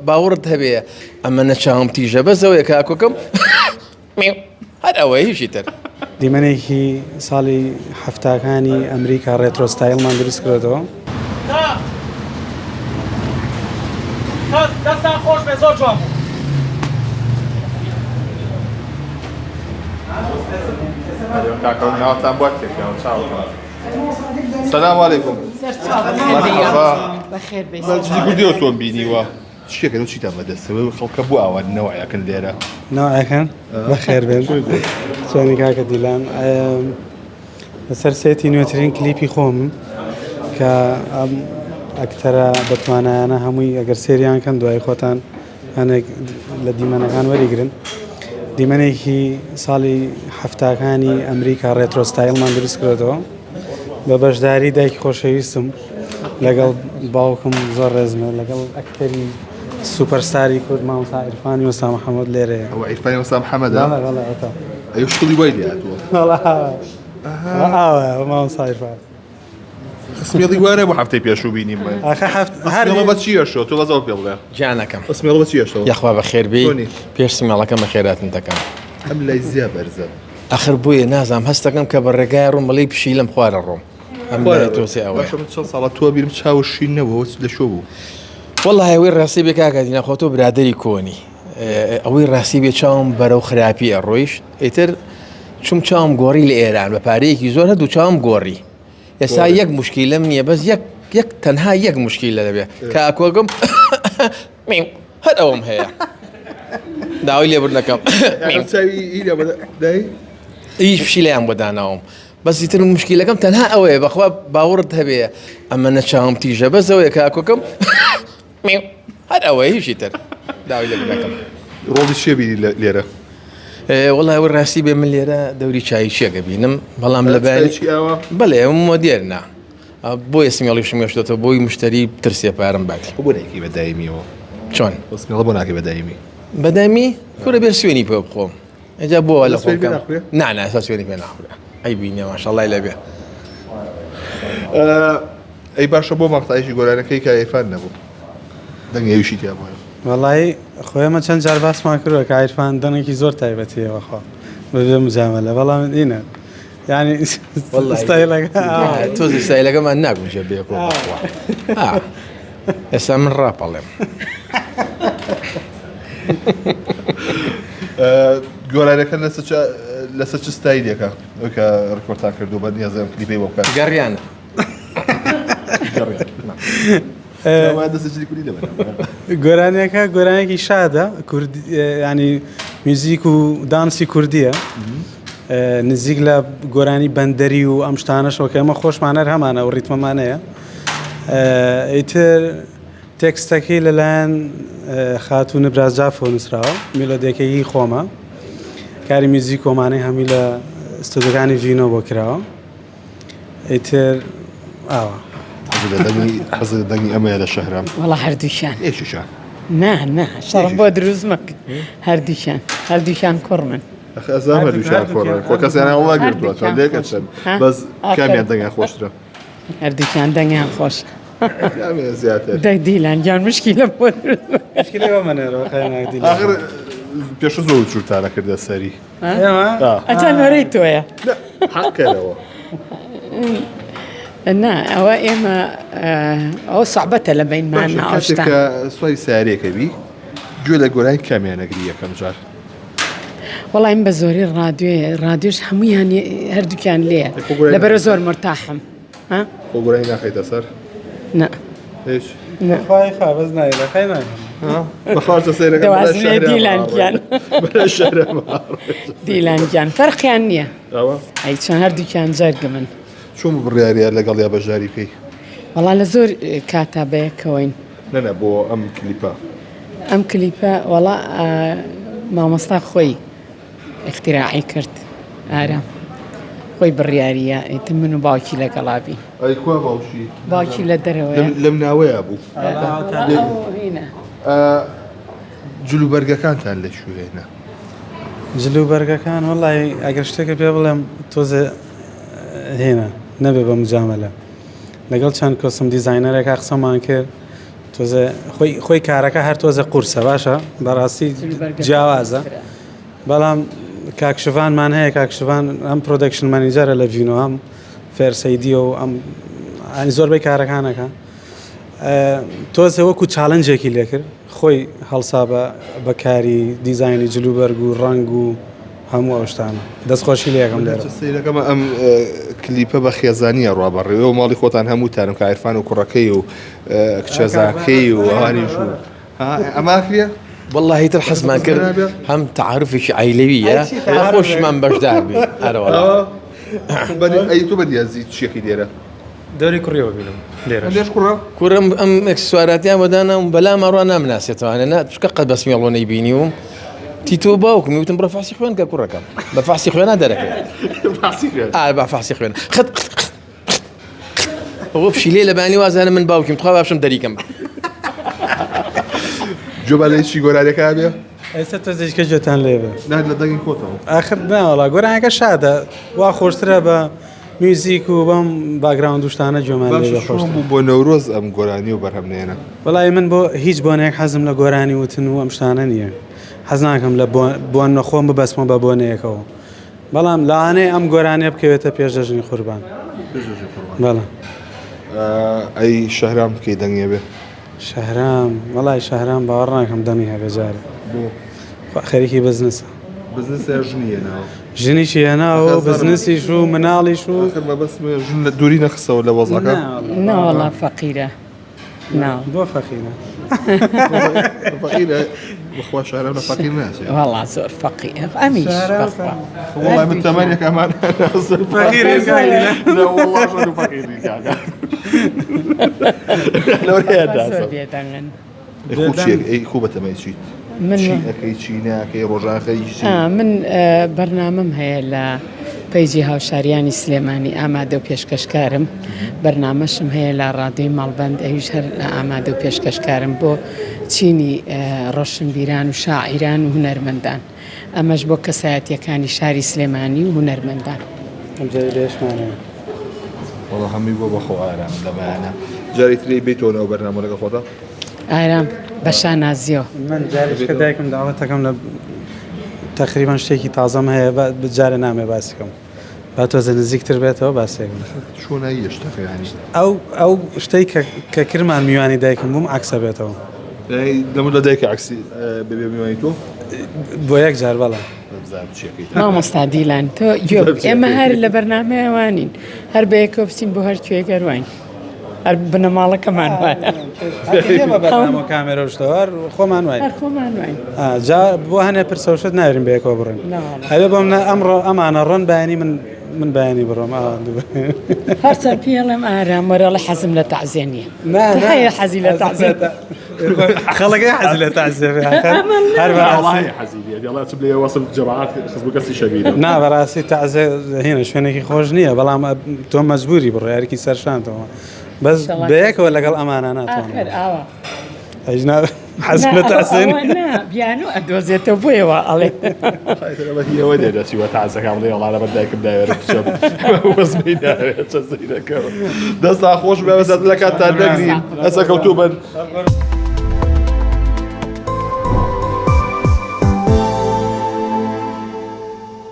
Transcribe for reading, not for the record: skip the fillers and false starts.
باوەڕت هەبێ ئەمە نەچاوم تیژە بەزەوەیە کاکۆکەم هەر ئەوەی هیچی تر. دیمەنێکی ساڵی هەفتاکانی ئەمریکا ڕێترۆستایلمان دروست کردەوە. دەستان خۆش بێ زۆر جوان بوو. ناوتان بۆ کێکیان چاوەڕە. سەلام عەلەیکوم. بەخێر بێ. چی کوردیەوە تۆم بینیوە؟ چیەکەن و چیتان بەدەستەوە خەڵکە بوو ئاوان نەوەیەکەن لێرە. ناوەکەن بەخێر بێن. چۆنی کاکە دیلان لەسەر سێتی نوێترین کلیپی خۆم کە ئەم ئەکتەرە بەتوانایانە هەمووی ئەگەر سێریان کەن دوای خۆتان هەنێک لە دیمەنەکان وەریگرن. دیمەنێکی ساڵی هەفتاکانی ئەمریکا ڕێترۆستایلمان دروست کردەوە بە بەشداری دایکی خۆشەویستم لەگەڵ باوکم زۆر ڕێزمە لەگەڵ ئەکتەری سوپەرستاری کورد مامۆستا عیرفانی وەستا محەممەد لێرەیە. ئەوە عیرفانی وەستا محەممەدە؟ ئەو شتڵی وای لێهاتووە. مامۆستا عیرفان ئەسمێڵی وارە بۆ هەفتەی پێشوو بینیم. ئەسمێڵە بە چی ئەشەوە تۆ بەزەوە پێ بڵێ. جانەکەم ئەسمێڵە بە چی ئەشەوە؟ یەخوا بەخێربێ پێش سمێڵەکەم بەخێراتن دەکەم. ئەم لای زیاد بەرزە. ئەخر بوویە نازام هەستەکەم کە بە ڕێگای ڕووم بەڵی پشی لەم خوارە ڕۆم. ئەم تۆسی ئەوە چەند ساڵە تۆ بیرم چاوشینەوە لە شۆ بوو. وەڵڵا هەوەی ڕاستی بێ کاکەدینە خۆ تۆ برادری کۆنی ئەوەی ڕاستی بێ چاوم بەرەو خراپیە ڕۆیشت ئیتر چوم چاوم گۆڕی لە ئێران بە پارەیەکی زۆر هەدوو چاوم گۆڕی. ئێستا یەک مشکیلەم نییە بەس یەک تەنها یەک مشکیلە دەبێ کاکۆگەم هەر ئەوم هەیە داوای لێبوردنەکەم هیچ پشیلیان بۆ داناوم بەس ئیتر مشکیلەکەم تەنها ئەوەیە بەخوا باوەڕت هەبێ ئەمە نەچاوم تیژە بەزەوەیە کاکۆکەم هەر ئەوەی هیچی تر داوای لێبوردنەکەم. ڕۆڵی چێ بینی لێرە؟ وەڵای وە ڕاستی بێ من لێرە دەوری چای چێگە بینم بەڵام لە بەڵێ مۆدێرنا بۆ ئێسمیێڵی شمێشتێتەوە بۆی مشتری ترسێ پارم باتی بۆ ناکی بەدایمیەوە چۆن ئەسمێڵە بۆ ناکەی بەدایمی بەدامی کورە بێ سوێنی پێ بخۆم ئەجا بۆ لە خۆکەم نانە ئەسا سوێنی پێ ناخورێ ئەی بینێ ماشەڵڵای لەبێ. ئەی باشە بۆ مەقتایشی گۆرانەکەی کە ئەیفان نەبوو دەنگێویشی تیا بووە. وەڵی خۆیمە چەند جار باسمان کردووە کە عیرفان دەنێکی زۆر تایبەتیەوە خۆ بەبێ مجامەلە بەڵام ئینە یعنی تۆزی سایلەکەمان ناگوژە بێکۆ ئێستا من ڕاپەڵێم. گۆرانەکە لەسەر چ ستایلێکە ئەو کە ڕکۆرتان کردو بە نیازم کلیپی بۆ بکات گەڕیانە گۆرانەکە گۆرانێکی شادە ینی میوزیک و دانسی کوردیە نزیک لە گۆرانی بەندەری و ئەم شتانەشەوە کە ئەمە خۆشمانەر هەمانە و ڕیتمەمانەیە. ئیتر تێکستەکەی لەلایەن خاتوونە برازجافۆ نووسراوە میلۆدیەکەی خۆمە کاری میوزیک کۆمانەی هەمی لە ستودیۆکانی ڤینۆ بۆ کراوە. ئیتر ئاوە حەزت دەنگی ئەمەیە لە شەهرام؟ وەڵا هەردووشان ئێشیشان نه شەڕم بۆ دروستمەک هەردووشان کوڕ من ئەزام هەردووشان کوڕن خۆ کەسیان وڵا گرتووە تا لێکە چەند بەس کامیان دەنگیان خۆشترە؟ هەردووشان دەنگیان خۆش زیاتر دیلان گیان مشکلە بۆ آخر پێش زۆر چورتانە کردە سەری ئەچەند هەرەی تۆیە حەقەرەوە نا ئەوە ئێمە ئەو سەعبەتە لە بینمان کاتێک کە سواری سیارەیەکە بی گوێ لە گۆرانی کامیانەگری یەکەم جار؟ وەڵام بە زۆری ڕادیۆش هەموویان هەردووکیان لێە لەبەرە زۆر مرتاحم. خۆ گۆرانی ناخەیتە سەر؟ نه هیچ بەس نایە بەخوارتە سەیرەکە دەوازنێ دیلانگیان فەرقیان نییە ئەی چۆن هەردووکیان جەرگە من چۆن بڕیاریە لەگەڵ یا بەژاری پێی؟ وەڵا لە زۆر کاتا بەیەکەوەین نەنە بۆ ئەم کلیپە کلیپە وەڵا مامۆستا خۆی اختراعی کرد ئارام خۆی بڕیاریە ئیتر من و باوکی لەگەڵابی. ئەیکووا باوشی؟ باوکی لە دەرەوەی لەم ناوەیە بوو. جلوبەرگەکانتان لە شوێنە؟ جلوبەرگەکان وەڵی ئەگەر شتێکە پێ بڵێم تۆزێ هێنا نەبێ بە مجامەلە لەگەڵ چەند کۆسم دیزاینەرێکا قسەمان کرد تۆزە خۆی کارەکە هەر تۆزە قورسە باشە بەڕاستی جیاوازە بەڵام کاکشڤانمان هەیە کاکشڤان ئەم پرۆدەکشن مانیجەرە لە ڤینۆ هەم فێرسەیدی و ئەم زۆربەی کارەکانەکە تۆزە وەکو چاڵنجێکی لێکرد خۆی هەڵسا بە کاری دیزایانی جلوبەرگ و ڕنگ و هەموو ئەو شتانە دەستخۆشی لە یەکەم لێرە سیرەکەمە ئەم کلیپە بە خێزانیە ڕابڕێ و ماڵی خۆتان هەمووتانم کە عیرفان و کوڕەکەی و کچەزاکەی و ئەوانیش و ئەماکرە والله تر حزمان كر هم تعرفش عيلوية خوش من بجدار بي أنا والله أي تو بدي أزيد شيء كده دەوری کوڕیەوە بینم لێرە ليش كرة كرم أم إكسسوارات يا ودانا بلا مرة أنا مناسية أنا تشك قد بس ميلون يبينيهم تيتو باوك ميوتن برفعسي خوان ككرة كم برفعسي خوان هذا لك برفعسي خوان خد هو بشي ليلة باني واز أنا من باوكي متخاف أبشم دريكم جوبالي شي قول عليك أبيه ئێستا تۆزێککە جێتان لێبێ نهد لدقين كوتهم آخر ناوەڵا گۆرانەکە شادە وا خۆشترە بە میوزیک و بەم باگراوند دوشتانە جۆمان لێ خۆش بۆ نەورۆز ئەم گۆرانی و بەرهەمنێنە وەڵای من بۆ هیچ بۆنێک حەزم لە گۆرانی وتن و ئەم شتانە نییە حەز ناکەم لە بۆن نەخۆم ببەسمە بە بۆنەیەکەوە بەڵام لاانەیە ئەم گۆرانێ بکەوێتە پێشدەژنی قوربان بەڵێ ئەی شەهرام بکەی دەنگێ بێ شەهرام وەڵای شەهرام باوەڕ ناکەم دەمی هەبێ جارێ خەریکی بزنسە بزنس ژنیە ناو ژنیشی هێناوە بزنسیش و مناڵیش و بەس ژن لە دووری نەخسەوە لە وەزەکە ناوەڵا فەقیرە ناو بۆ فەقیرە فەقیرە بخوا شەهرام لە فەقیر ناچێت وەڵا زۆر فەقیر ئەمیش بەخوا والله من تمانية كمان فقير لا والله شنو فقير لو زۆر بێدەنگن خوشي اي خوبة ما يشيت من اكي تشينا اكي رجع اكي من بەرنامەم هەیە لە پەیجی هاوشاریانی سلێمانی ئامادە و پێشکەشکارم بەرنامەشم هەیە لە ڕادیۆی ماڵبەند ئەویش هەر ئامادە و پێشکەشکارم بۆ چینی ڕۆشنبیران و شاعیران و هونەرمەندان ئەمەش بۆ کەسایەتیەکانی شاری سلێمانی و هونەرمەندان ئەمجارە لێشمانەوە والله همي بابا خو آرام لما أنا جاري تري بيتونا وبرنامج لك خطأ ئارام بە شانازیۆ من جارێککە دایکم داوەتەکەم لە تقریبان شتێکی تازەم هەیە بجارە نامێ باسیکەم با تۆزە نزیکتر بێتەوە باسێکم شو نايش يعني ئەو شتەی کە کرمان میوانی دایکم بووم عکسە بێتەوە لما دايك عكسي بيبي ميتو بۆ یەک جار بەڵام مامۆستا دیلان تۆ ئێمە هەر لە بەرنامەیەوانین هەر بە یەکۆ بچین بۆ هەر کوێگەڕوین هەر بنەماڵەکەمان وایە بەرنامە کامێرە و شتەوەر خۆمان وای هەر خۆمان وین جا بۆ هەنێ پرسەوشت ناوێرین بە یەکەوە بڕێن هەبێ بۆم ئەمڕۆ ئەمانە ڕۆن بەیانی من بەیانی بڕۆم هەرچەند پێڵم ئارام وەرەڵە حەزم لە تەعزیە نییە هەیە حەزی لە تەعزیە خەڵەکەی حەزی لە تەعزیە هەر والله حزيني يلا تجيب لي وصل جماعات خصبوا قصي شبيبه نا بەڕاستی تەعزیە هێنە شوێنێکی خۆش نییە بەڵام تۆ مەجبوری بڕۆ یاریکی سەرشانتەوە بەس بەیەکەوە لەگەڵ ئەمانە ناتوانێت ئەیژنا حەزم لە تەعزیە بیانو ئەدۆزێتەوە بۆیەوە ئەڵێ هي ودي شي وتعزك عمليه والله انا بدك بدايه شوف وزمينا تشزينك دست خوش بس لك تاع دقني هسه كتبا